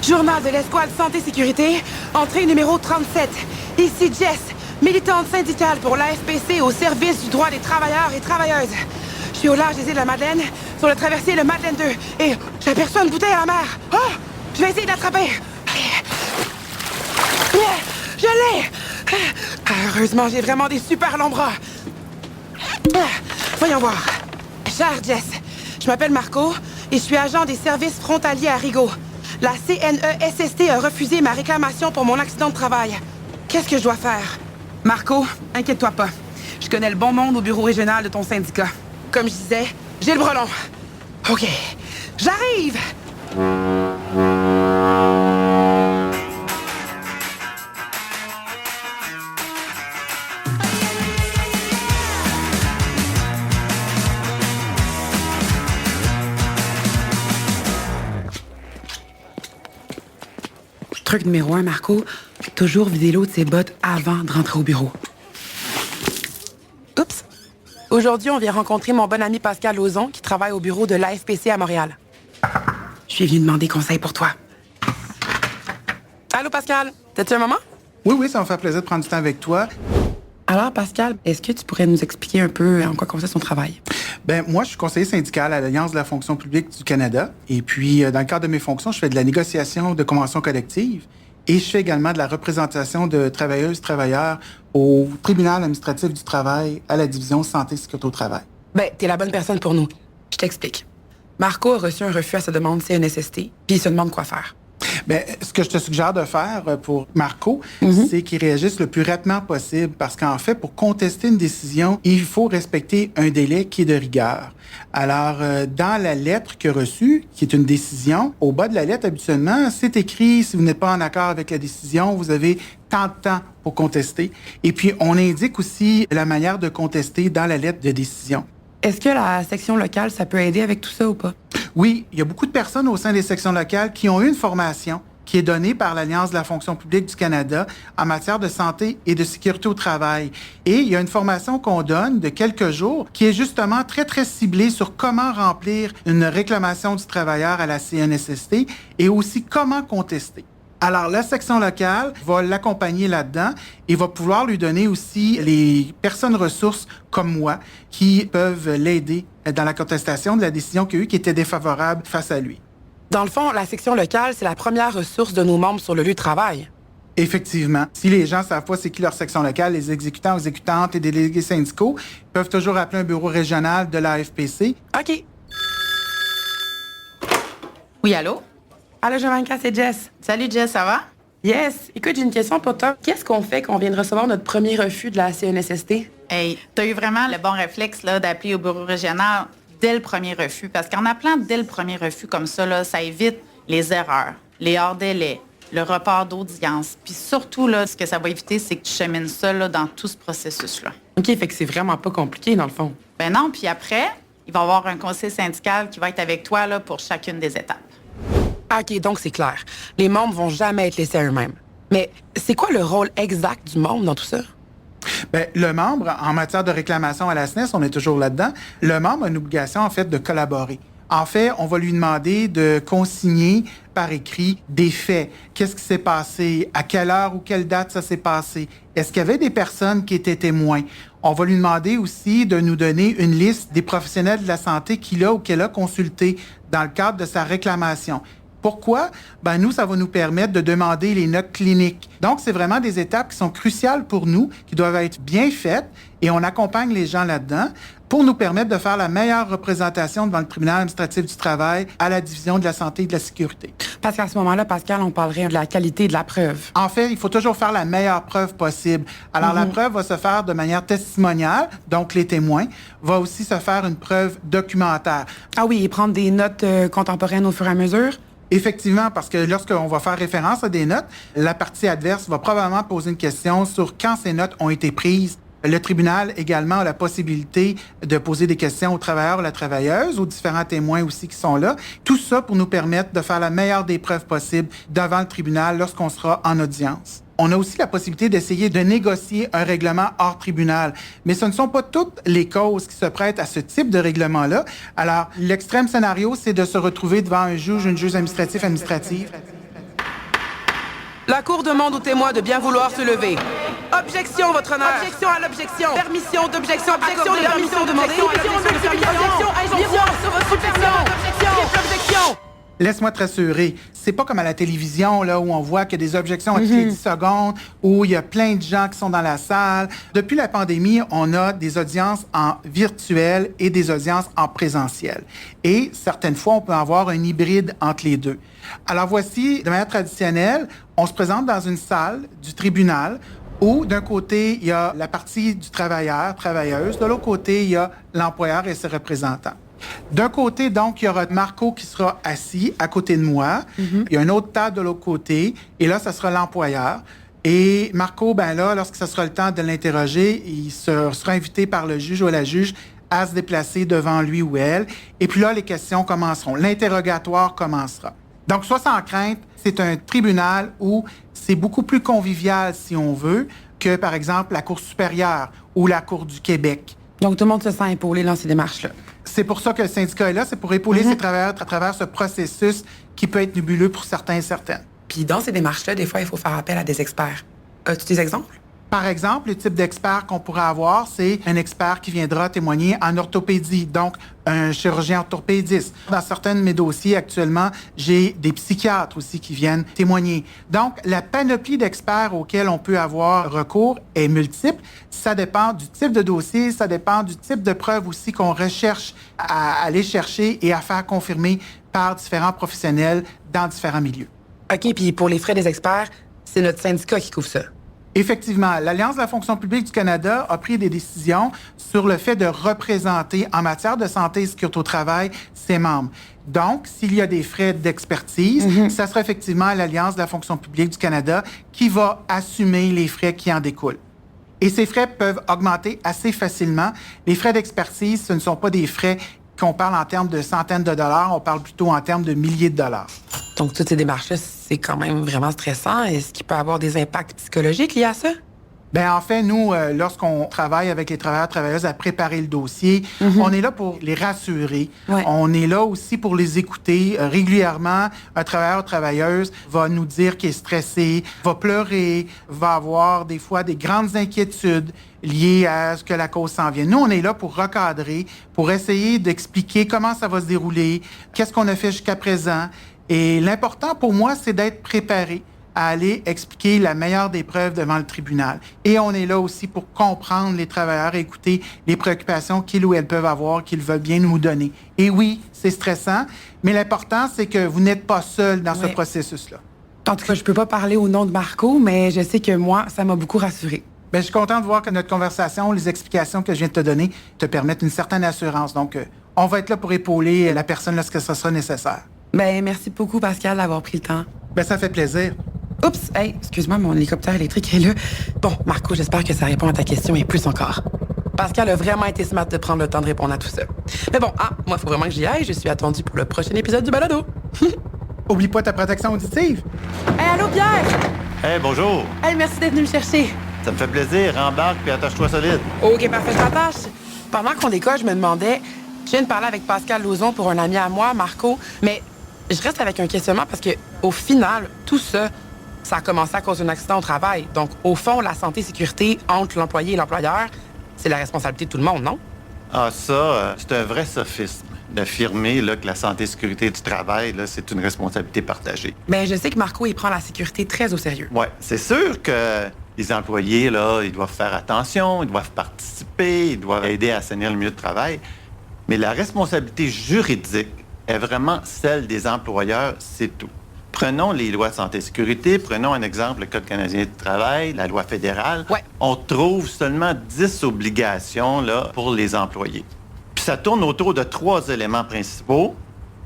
Journal de l'escouade santé-sécurité, entrée numéro 37. Ici Jess, militante syndicale pour l'AFPC au service du droit des travailleurs et travailleuses. Je suis au large des îles de la Madeleine, sur le traversier le Madeleine 2, et j'aperçois une bouteille à la mer. Oh! Je vais essayer de l'attraper. Je l'ai! Heureusement, j'ai vraiment des super longs bras. Voyons voir. Cher Jess, je m'appelle Marco et je suis agent des services frontaliers à Rigaud. La CNESST a refusé ma réclamation pour mon accident de travail. Qu'est-ce que je dois faire? Marco, inquiète-toi pas. Je connais le bon monde au bureau régional de ton syndicat. Comme je disais, j'ai le brelon. OK, j'arrive! Truc numéro 1, Marco, toujours vider l'eau de ses bottes avant de rentrer au bureau. Oups! Aujourd'hui, on vient rencontrer mon bon ami Pascal Lauzon, qui travaille au bureau de l'AFPC à Montréal. Je suis venue demander conseil pour toi. Allô, Pascal? T'as-tu un moment? Oui, ça me fait plaisir de prendre du temps avec toi. Alors, Pascal, est-ce que tu pourrais nous expliquer un peu en quoi consiste son travail? Moi, je suis conseiller syndical à l'Alliance de la fonction publique du Canada. Et puis, dans le cadre de mes fonctions, je fais de la négociation de conventions collectives et je fais également de la représentation de travailleuses, travailleurs au tribunal administratif du travail à la division santé et sécurité au travail. T'es la bonne personne pour nous. Je t'explique. Marco a reçu un refus à sa demande CNSST, puis il se demande quoi faire. Ce que je te suggère de faire pour Marco, c'est qu'il réagisse le plus rapidement possible parce qu'en fait, pour contester une décision, il faut respecter un délai qui est de rigueur. Alors, dans la lettre qu'il a reçue, qui est une décision, au bas de la lettre, habituellement, c'est écrit, si vous n'êtes pas en accord avec la décision, vous avez tant de temps pour contester. Et puis, on indique aussi la manière de contester dans la lettre de décision. Est-ce que la section locale, ça peut aider avec tout ça ou pas? Oui, il y a beaucoup de personnes au sein des sections locales qui ont eu une formation qui est donnée par l'Alliance de la fonction publique du Canada en matière de santé et de sécurité au travail. Et il y a une formation qu'on donne de quelques jours qui est justement très, très ciblée sur comment remplir une réclamation du travailleur à la CNSST et aussi comment contester. Alors, la section locale va l'accompagner là-dedans et va pouvoir lui donner aussi les personnes ressources comme moi qui peuvent l'aider dans la contestation de la décision qu'il y a eu qui était défavorable face à lui. Dans le fond, la section locale, c'est la première ressource de nos membres sur le lieu de travail. Effectivement. Si les gens ne savent pas c'est qui leur section locale, les exécutants, exécutantes et délégués syndicaux peuvent toujours appeler un bureau régional de l'AFPC. OK. Oui, allô? Allô, Jovanka, c'est Jess. Salut, Jess, ça va? Yes. Écoute, j'ai une question pour toi. Qu'est-ce qu'on fait quand on vient de recevoir notre premier refus de la CNSST? Hey, t'as eu vraiment le bon réflexe là, d'appeler au bureau régional dès le premier refus. Parce qu'en appelant dès le premier refus comme ça, là, ça évite les erreurs, les hors-délais, le report d'audience. Puis surtout, là, ce que ça va éviter, c'est que tu chemines ça là, dans tout ce processus-là. OK, fait que c'est vraiment pas compliqué, dans le fond. Ben non, puis après, il va y avoir un conseil syndical qui va être avec toi là, pour chacune des étapes. OK, donc c'est clair. Les membres vont jamais être laissés à eux-mêmes. Mais c'est quoi le rôle exact du membre dans tout ça? Le membre, en matière de réclamation à la SNES, on est toujours là-dedans, le membre a une obligation, en fait, de collaborer. En fait, on va lui demander de consigner par écrit des faits. Qu'est-ce qui s'est passé? À quelle heure ou quelle date ça s'est passé? Est-ce qu'il y avait des personnes qui étaient témoins? On va lui demander aussi de nous donner une liste des professionnels de la santé qu'il a ou qu'elle a consultés dans le cadre de sa réclamation. Pourquoi? Nous, ça va nous permettre de demander les notes cliniques. Donc, c'est vraiment des étapes qui sont cruciales pour nous, qui doivent être bien faites, et on accompagne les gens là-dedans pour nous permettre de faire la meilleure représentation devant le tribunal administratif du travail à la division de la santé et de la sécurité. Parce qu'à ce moment-là, Pascal, on parlerait de la qualité de la preuve. En fait, il faut toujours faire la meilleure preuve possible. Alors, la preuve va se faire de manière testimoniale, donc les témoins, va aussi se faire une preuve documentaire. Ah oui, et prendre des notes contemporaines au fur et à mesure? Effectivement, parce que lorsqu'on va faire référence à des notes, la partie adverse va probablement poser une question sur quand ces notes ont été prises. Le tribunal également a la possibilité de poser des questions aux travailleurs ou à la travailleuse, aux différents témoins aussi qui sont là. Tout ça pour nous permettre de faire la meilleure des preuves possibles devant le tribunal lorsqu'on sera en audience. On a aussi la possibilité d'essayer de négocier un règlement hors tribunal. Mais ce ne sont pas toutes les causes qui se prêtent à ce type de règlement-là. Alors, l'extrême scénario, c'est de se retrouver devant un juge, une juge administrative. La Cour demande aux témoins de bien vouloir se lever. Objection, votre honneur. Objection à l'objection. Permission d'objection. Objection de permission demandée. Objection de objection. Injonction sur votre objection. Laisse-moi te rassurer, c'est pas comme à la télévision là où on voit qu'il y a des objections à toutes les 10 secondes, où il y a plein de gens qui sont dans la salle. Depuis la pandémie, on a des audiences en virtuel et des audiences en présentiel. Et certaines fois, on peut avoir un hybride entre les deux. Alors voici, de manière traditionnelle, on se présente dans une salle du tribunal où d'un côté, il y a la partie du travailleur, travailleuse, de l'autre côté, il y a l'employeur et ses représentants. D'un côté, donc, il y aura Marco qui sera assis à côté de moi. Il y a une autre table de l'autre côté. Et là, ça sera l'employeur. Et Marco, ben là, lorsque ce sera le temps de l'interroger, il sera invité par le juge ou la juge à se déplacer devant lui ou elle. Et puis là, les questions commenceront. L'interrogatoire commencera. Donc, sois sans crainte, c'est un tribunal où c'est beaucoup plus convivial, si on veut, que, par exemple, la Cour supérieure ou la Cour du Québec. Donc, tout le monde se sent épaulé dans ces démarches-là. C'est pour ça que le syndicat est là, c'est pour épauler ses travailleurs à travers ce processus qui peut être nébuleux pour certains et certaines. Puis dans ces démarches-là, des fois, il faut faire appel à des experts. As-tu des exemples? Par exemple, le type d'expert qu'on pourrait avoir, c'est un expert qui viendra témoigner en orthopédie, donc un chirurgien orthopédiste. Dans certains de mes dossiers actuellement, j'ai des psychiatres aussi qui viennent témoigner. Donc, la panoplie d'experts auxquels on peut avoir recours est multiple. Ça dépend du type de dossier, ça dépend du type de preuve aussi qu'on recherche à aller chercher et à faire confirmer par différents professionnels dans différents milieux. OK, puis pour les frais des experts, c'est notre syndicat qui couvre ça. Effectivement, l'Alliance de la fonction publique du Canada a pris des décisions sur le fait de représenter en matière de santé et sécurité au travail ses membres. Donc, s'il y a des frais d'expertise, ça sera effectivement l'Alliance de la fonction publique du Canada qui va assumer les frais qui en découlent. Et ces frais peuvent augmenter assez facilement. Les frais d'expertise, ce ne sont pas des frais qu'on parle en termes de centaines de dollars, on parle plutôt en termes de milliers de dollars. Donc, toutes ces démarches-là, c'est quand même vraiment stressant. Est-ce qu'il peut y avoir des impacts psychologiques liés à ça? Bien, en fait, nous, lorsqu'on travaille avec les travailleurs et travailleuses à préparer le dossier, on est là pour les rassurer. Ouais. On est là aussi pour les écouter. Régulièrement, un travailleur ou travailleuse va nous dire qu'il est stressé, va pleurer, va avoir des fois des grandes inquiétudes liées à ce que la cause s'en vient. Nous, on est là pour recadrer, pour essayer d'expliquer comment ça va se dérouler, qu'est-ce qu'on a fait jusqu'à présent. Et l'important pour moi, c'est d'être préparé à aller expliquer la meilleure des preuves devant le tribunal. Et on est là aussi pour comprendre les travailleurs, écouter les préoccupations qu'ils ou elles peuvent avoir, qu'ils veulent bien nous donner. Et oui, c'est stressant, mais l'important, c'est que vous n'êtes pas seul dans ce processus-là. En tout cas, je peux pas parler au nom de Marco, mais je sais que moi, ça m'a beaucoup rassurée. Bien, je suis content de voir que notre conversation, les explications que je viens de te donner, te permettent une certaine assurance. Donc, on va être là pour épauler la personne lorsque ce sera nécessaire. Ben, merci beaucoup, Pascal, d'avoir pris le temps. Bien, ça fait plaisir. Oups! Hey, excuse-moi, mon hélicoptère électrique est là. Bon, Marco, j'espère que ça répond à ta question et plus encore. Pascal a vraiment été smart de prendre le temps de répondre à tout ça. Mais bon, moi, il faut vraiment que j'y aille. Je suis attendue pour le prochain épisode du balado. Oublie pas ta protection auditive. Hey, allô, Pierre! Hey, bonjour! Hey, merci d'être venu me chercher. Ça me fait plaisir. Embarque puis attache-toi solide. OK, parfait, j'attache. Pendant qu'on décolle, je me demandais... Je viens de parler avec Pascal Lauzon pour un ami à moi, Marco, mais je reste avec un questionnement parce que au final, tout ça, ça a commencé à cause d'un accident au travail. Donc, au fond, la santé et sécurité entre l'employé et l'employeur, c'est la responsabilité de tout le monde, non? Ah, ça, c'est un vrai sophisme d'affirmer là, que la santé et sécurité du travail, là, c'est une responsabilité partagée. Bien, je sais que Marco, il prend la sécurité très au sérieux. Oui, c'est sûr que les employés, là, ils doivent faire attention, ils doivent participer, ils doivent aider à assainir le milieu de travail. Mais la responsabilité juridique est vraiment celle des employeurs, c'est tout. Prenons les lois de santé et sécurité, prenons un exemple, le Code canadien du travail, la loi fédérale. Ouais. On trouve seulement 10 obligations là, pour les employés. Puis ça tourne autour de 3 éléments principaux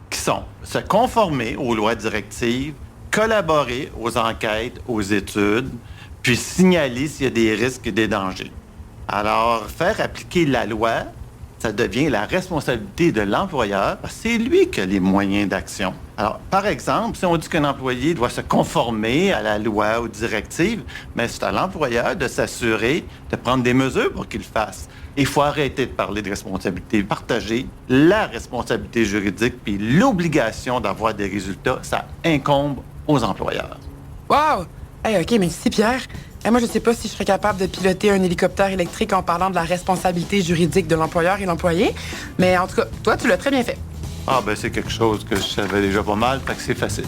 qui sont se conformer aux lois directives, collaborer aux enquêtes, aux études, puis signaler s'il y a des risques et des dangers. Alors, faire appliquer la loi, ça devient la responsabilité de l'employeur parce que c'est lui qui a les moyens d'action. Alors, par exemple, si on dit qu'un employé doit se conformer à la loi, aux directives, mais c'est à l'employeur de s'assurer de prendre des mesures pour qu'il le fasse. Il faut arrêter de parler de responsabilité partagée. La responsabilité juridique puis l'obligation d'avoir des résultats, ça incombe aux employeurs. Wow! Hey, OK, mais si, Pierre, moi, je sais pas si je serais capable de piloter un hélicoptère électrique en parlant de la responsabilité juridique de l'employeur et l'employé. Mais en tout cas, toi, tu l'as très bien fait. Ah, ben c'est quelque chose que je savais déjà pas mal, fait que c'est facile.